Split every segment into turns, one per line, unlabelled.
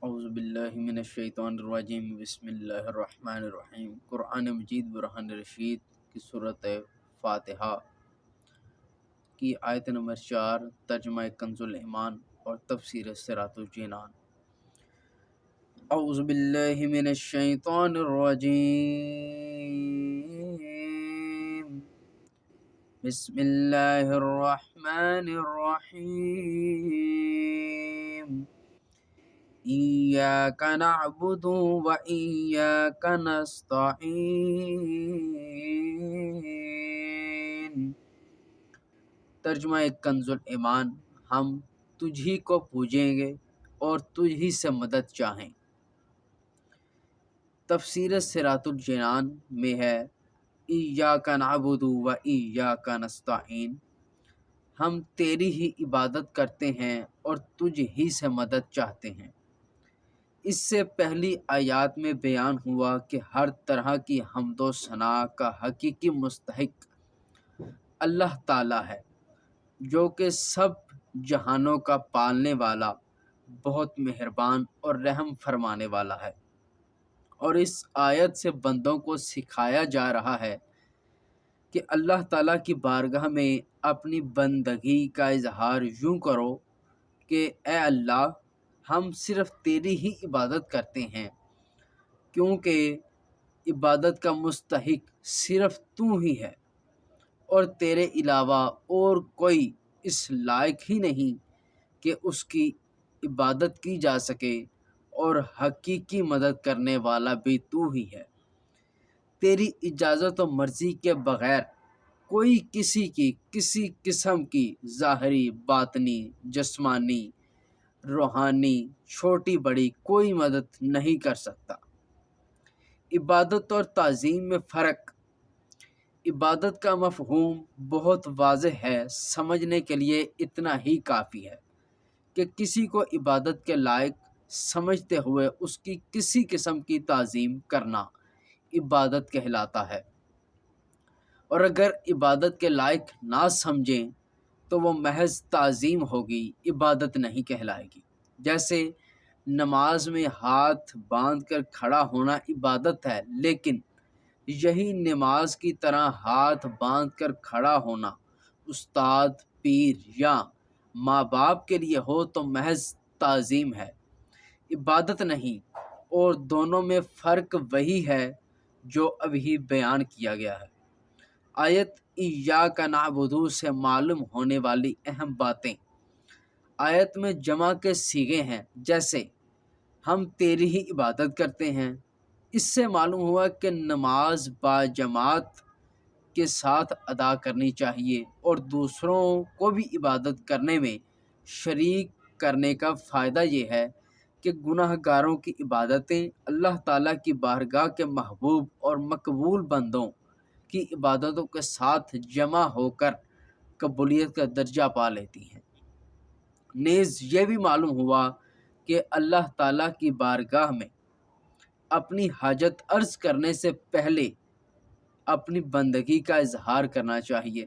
اعوذ باللہ من الشیطان الرجیم بسم اللہ الرحمن الرحیم۔ قرآن مجید برہان رشید کی سورۃ فاتحہ کی آیت نمبر 4 ترجمہ کنز الایمان اور تفسیر صراط الجنان۔ اعوذ باللہ من الشیطان الرجیم بسم اللہ الرحمن الرحیم۔ ایاک نعبد و ایاک نستعین۔ ترجمہ کنز الایمان، ہم تجھ ہی کو پوجیں گے اور تجھ ہی سے مدد چاہیں۔ تفسیر صراط الجنان میں ہے ایاک نعبد و ایاک نستعین، ہم تیری ہی عبادت کرتے ہیں اور تجھ ہی سے مدد چاہتے ہیں۔ اس سے پہلی آیات میں بیان ہوا کہ ہر طرح کی حمد و ثنا کا حقیقی مستحق اللہ تعالیٰ ہے، جو کہ سب جہانوں کا پالنے والا، بہت مہربان اور رحم فرمانے والا ہے۔ اور اس آیت سے بندوں کو سکھایا جا رہا ہے کہ اللہ تعالیٰ کی بارگاہ میں اپنی بندگی کا اظہار یوں کرو کہ اے اللہ، ہم صرف تیری ہی عبادت کرتے ہیں، کیونکہ عبادت کا مستحق صرف تو ہی ہے اور تیرے علاوہ اور کوئی اس لائق ہی نہیں کہ اس کی عبادت کی جا سکے، اور حقیقی مدد کرنے والا بھی تو ہی ہے۔ تیری اجازت و مرضی کے بغیر کوئی کسی کی کسی قسم کی ظاہری، باطنی، جسمانی، روحانی، چھوٹی بڑی کوئی مدد نہیں کر سکتا۔ عبادت اور تعظیم میں فرق۔ عبادت کا مفہوم بہت واضح ہے، سمجھنے کے لیے اتنا ہی کافی ہے کہ کسی کو عبادت کے لائق سمجھتے ہوئے اس کی کسی قسم کی تعظیم کرنا عبادت کہلاتا ہے، اور اگر عبادت کے لائق نہ سمجھیں تو وہ محض تعظیم ہوگی، عبادت نہیں کہلائے گی۔ جیسے نماز میں ہاتھ باندھ کر کھڑا ہونا عبادت ہے، لیکن یہی نماز کی طرح ہاتھ باندھ کر کھڑا ہونا استاد، پیر یا ماں باپ کے لیے ہو تو محض تعظیم ہے، عبادت نہیں۔ اور دونوں میں فرق وہی ہے جو ابھی بیان کیا گیا ہے۔ آیت ایاک نعبد سے معلوم ہونے والی اہم باتیں۔ آیت میں جمع کے صیغے ہیں، جیسے ہم تیری ہی عبادت کرتے ہیں۔ اس سے معلوم ہوا کہ نماز باجماعت کے ساتھ ادا کرنی چاہیے، اور دوسروں کو بھی عبادت کرنے میں شریک کرنے کا فائدہ یہ ہے کہ گناہ گاروں کی عبادتیں اللہ تعالیٰ کی بارگاہ کے محبوب اور مقبول بندوں کی عبادتوں کے ساتھ جمع ہو کر قبولیت کا درجہ پا لیتی ہیں۔ نیز یہ بھی معلوم ہوا کہ اللہ تعالیٰ کی بارگاہ میں اپنی حاجت عرض کرنے سے پہلے اپنی بندگی کا اظہار کرنا چاہیے۔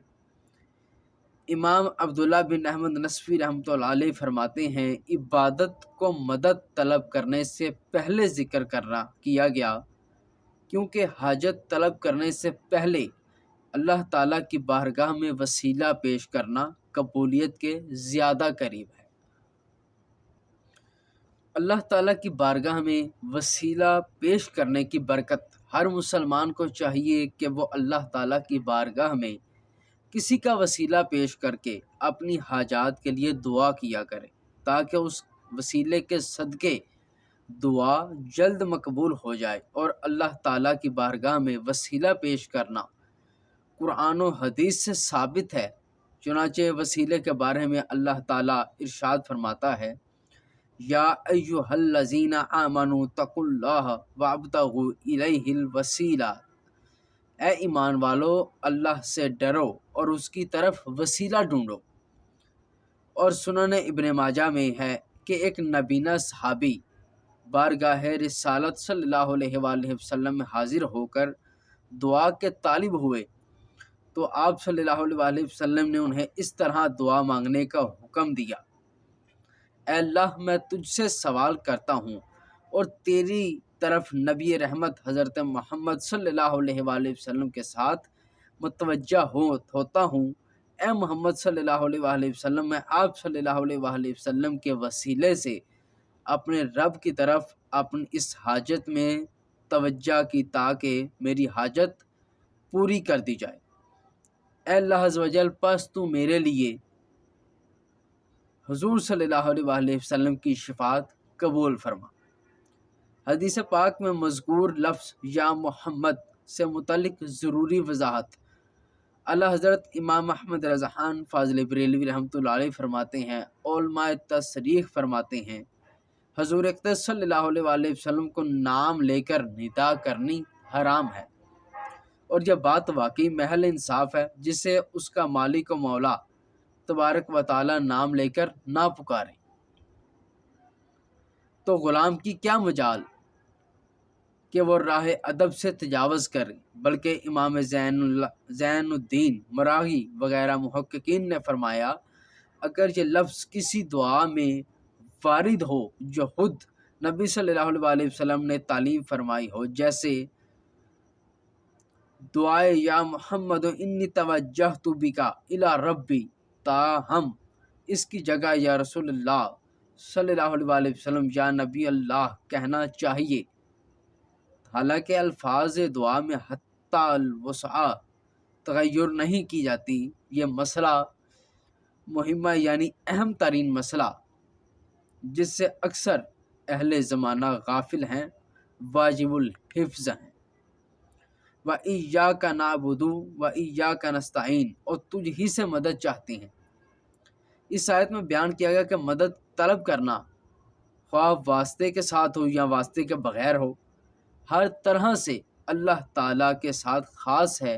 امام عبداللہ بن احمد نصفی رحمۃ اللہ علیہ فرماتے ہیں، عبادت کو مدد طلب کرنے سے پہلے ذکر کیا گیا، کیونکہ حاجت طلب کرنے سے پہلے اللہ تعالیٰ کی بارگاہ میں وسیلہ پیش کرنا قبولیت کے زیادہ قریب ہے۔ اللہ تعالیٰ کی بارگاہ میں وسیلہ پیش کرنے کی برکت ہر مسلمان کو چاہیے کہ وہ اللہ تعالیٰ کی بارگاہ میں کسی کا وسیلہ پیش کر کے اپنی حاجات کے لیے دعا کیا کرے، تاکہ اس وسیلے کے صدقے دعا جلد مقبول ہو جائے۔ اور اللہ تعالیٰ کی بارگاہ میں وسیلہ پیش کرنا قرآن و حدیث سے ثابت ہے۔ چنانچہ وسیلے کے بارے میں اللہ تعالیٰ ارشاد فرماتا ہے، یا ایھا الذین آمنوا اتقوا اللہ وابتغوا الیہ الوسیلہ، اے ایمان والو، اللہ سے ڈرو اور اس کی طرف وسیلہ ڈھونڈو۔ اور سنن ابن ماجہ میں ہے کہ ایک نبینہ صحابی بارگاہ رسالت صلی اللہ علیہ وآلہ وسلم میں حاضر ہو کر دعا کے طالب ہوئے، تو آپ صلی اللہ علیہ وآلہ وسلم نے انہیں اس طرح دعا مانگنے کا حکم دیا، اے اللہ میں تجھ سے سوال کرتا ہوں اور تیری طرف نبی رحمت حضرت محمد صلی اللہ علیہ وآلہ وسلم کے ساتھ متوجہ ہوتا ہوں۔ اے محمد صلی اللہ علیہ وآلہ وسلم، میں آپ صلی اللہ علیہ وآلہ وسلم کے وسیلے سے اپنے رب کی طرف اپنی اس حاجت میں توجہ کی تاکہ میری حاجت پوری کر دی جائے۔ اے اللہ عز و جل، پس تو میرے لیے حضور صلی اللہ علیہ وآلہ وسلم کی شفاعت قبول فرما۔ حدیث پاک میں مذکور لفظ یا محمد سے متعلق ضروری وضاحت اعلی حضرت امام احمد رضا خان فاضل بریلوی رحمۃ اللہ علیہ فرماتے ہیں، علماء تصریح فرماتے ہیں، حضور اقدس صلی اللہ علیہ وآلہ وسلم کو نام لے کر ندا کرنی حرام ہے، اور یہ بات واقعی محل انصاف ہے جسے اس کا مالک و مولا تبارک و تعالی نام لے کر نہ پکارے تو غلام کی کیا مجال کہ وہ راہ ادب سے تجاوز کرے۔ بلکہ امام زین الدین مراغی وغیرہ محققین نے فرمایا، اگر یہ لفظ کسی دعا میں وارد ہو جو خود نبی صلی اللہ علیہ وآلہ وسلم نے تعلیم فرمائی ہو، جیسے دعائے یا محمد انی توجہت بکا الی ربی، تاہم اس کی جگہ یا رسول اللہ صلی اللہ علیہ وآلہ وسلم یا نبی اللہ کہنا چاہیے۔ حالانکہ الفاظ دعا میں حتی الوسع تغیر نہیں کی جاتی۔ یہ مسئلہ مہمہ یعنی اہم ترین مسئلہ جس سے اکثر اہل زمانہ غافل ہیں، واجب الحفظ ہیں۔ وَإِيَّاكَ نَعْبُدُ وَإِيَّاكَ نَسْتَعِينُ، اور تجھ ہی سے مدد چاہتے ہیں۔ اس آیت میں بیان کیا گیا کہ مدد طلب کرنا خواہ واسطے کے ساتھ ہو یا واسطے کے بغیر ہو، ہر طرح سے اللہ تعالیٰ کے ساتھ خاص ہے،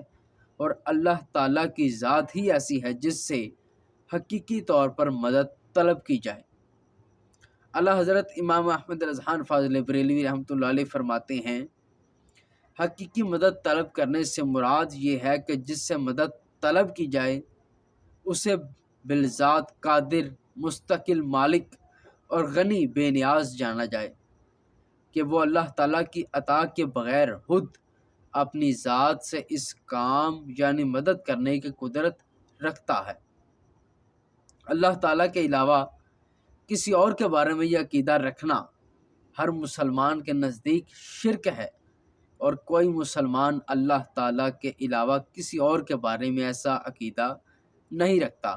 اور اللہ تعالیٰ کی ذات ہی ایسی ہے جس سے حقیقی طور پر مدد طلب کی جائے۔ اعلیٰ حضرت امام احمد رضا خان فاضل بریلوی رحمۃ اللہ علیہ فرماتے ہیں، حقیقی مدد طلب کرنے سے مراد یہ ہے کہ جس سے مدد طلب کی جائے اسے بالذات قادر، مستقل مالک اور غنی بے نیاز جانا جائے، کہ وہ اللہ تعالیٰ کی عطا کے بغیر خود اپنی ذات سے اس کام یعنی مدد کرنے کی قدرت رکھتا ہے۔ اللہ تعالیٰ کے علاوہ کسی اور کے بارے میں یہ عقیدہ رکھنا ہر مسلمان کے نزدیک شرک ہے، اور کوئی مسلمان اللہ تعالیٰ کے علاوہ کسی اور کے بارے میں ایسا عقیدہ نہیں رکھتا،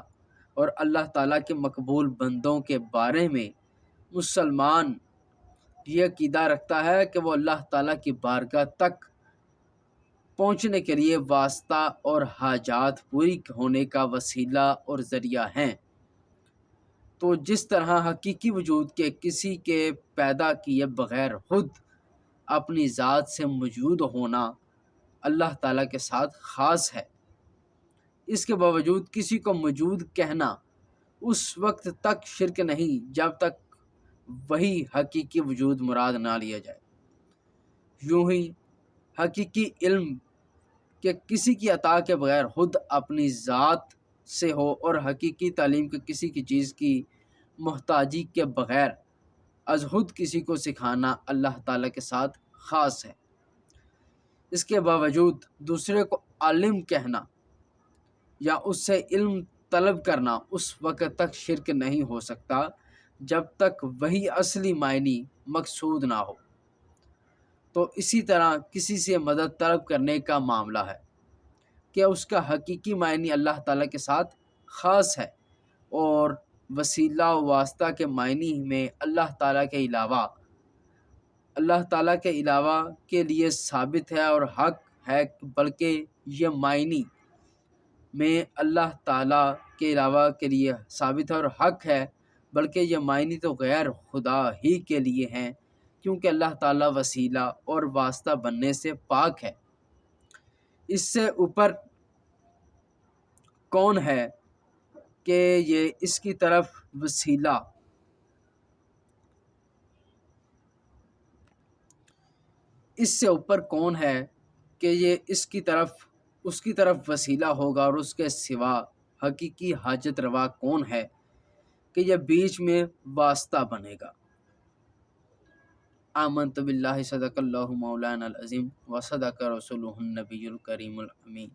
اور اللہ تعالیٰ کے مقبول بندوں کے بارے میں مسلمان یہ عقیدہ رکھتا ہے کہ وہ اللہ تعالیٰ کی بارگاہ تک پہنچنے کے لیے واسطہ اور حاجات پوری ہونے کا وسیلہ اور ذریعہ ہیں۔ تو جس طرح حقیقی وجود کے کسی کے پیدا کیے بغیر خود اپنی ذات سے موجود ہونا اللہ تعالیٰ کے ساتھ خاص ہے، اس کے باوجود کسی کو موجود کہنا اس وقت تک شرک نہیں جب تک وہی حقیقی وجود مراد نہ لیا جائے۔ یوں ہی حقیقی علم کہ کسی کی عطا کے بغیر خود اپنی ذات سے ہو، اور حقیقی تعلیم کے کسی کی چیز کی محتاجی کے بغیر از خود کسی کو سکھانا اللہ تعالیٰ کے ساتھ خاص ہے۔ اس کے باوجود دوسرے کو عالم کہنا یا اس سے علم طلب کرنا اس وقت تک شرک نہیں ہو سکتا جب تک وہی اصلی معنی مقصود نہ ہو۔ تو اسی طرح کسی سے مدد طلب کرنے کا معاملہ ہے کہ اس کا حقیقی معنی اللہ تعالیٰ کے ساتھ خاص ہے، اور وسیلہ و واسطہ کے معنی میں اللہ تعالیٰ کے علاوہ کے لیے ثابت ہے اور حق ہے، بلکہ یہ معنی میں اللہ تعالیٰ کے علاوہ کے لیے ثابت ہے اور حق ہے، بلکہ یہ معنی تو غیر خدا ہی کے لیے ہیں، کیونکہ اللہ تعالیٰ وسیلہ اور واسطہ بننے سے پاک ہے۔ اس سے اوپر کون ہے کہ یہ اس کی طرف وسیلہ اس کی طرف وسیلہ ہوگا، اور اس کے سوا حقیقی حاجت روا کون ہے کہ یہ بیچ میں واسطہ بنے گا۔ آمنت باللہ صدق اللہ مولانا العظیم و صدق رسولہ النبی الکریم الامین۔